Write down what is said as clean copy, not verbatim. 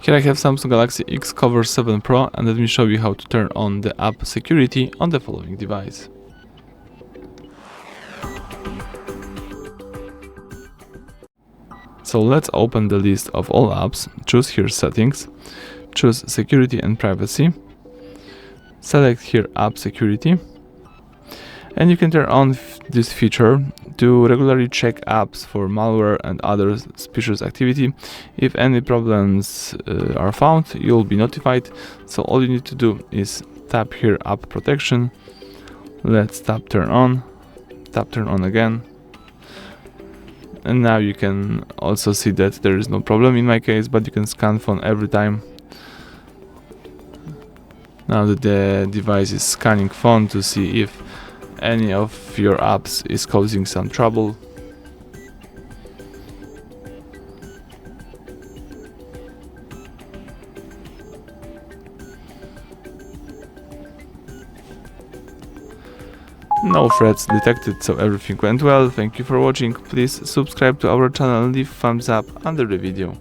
Here I have Samsung Galaxy XCover7 Pro, and let me show you how to turn on the app security on the following device. So let's open the list of all apps, choose here settings, choose security and privacy, select here app security, and you can turn on this feature to regularly check apps for malware and other suspicious activity. If any problems are found, you'll be notified. So all you need to do is tap here app protection. Let's tap turn on again. And now you can also see that there is no problem in my case, but you can scan phone every time. Now that the device is scanning phone to see if any of your apps is causing some trouble. No threats detected, so everything went well. Thank you for watching. Please subscribe to our channel and leave thumbs up under the video.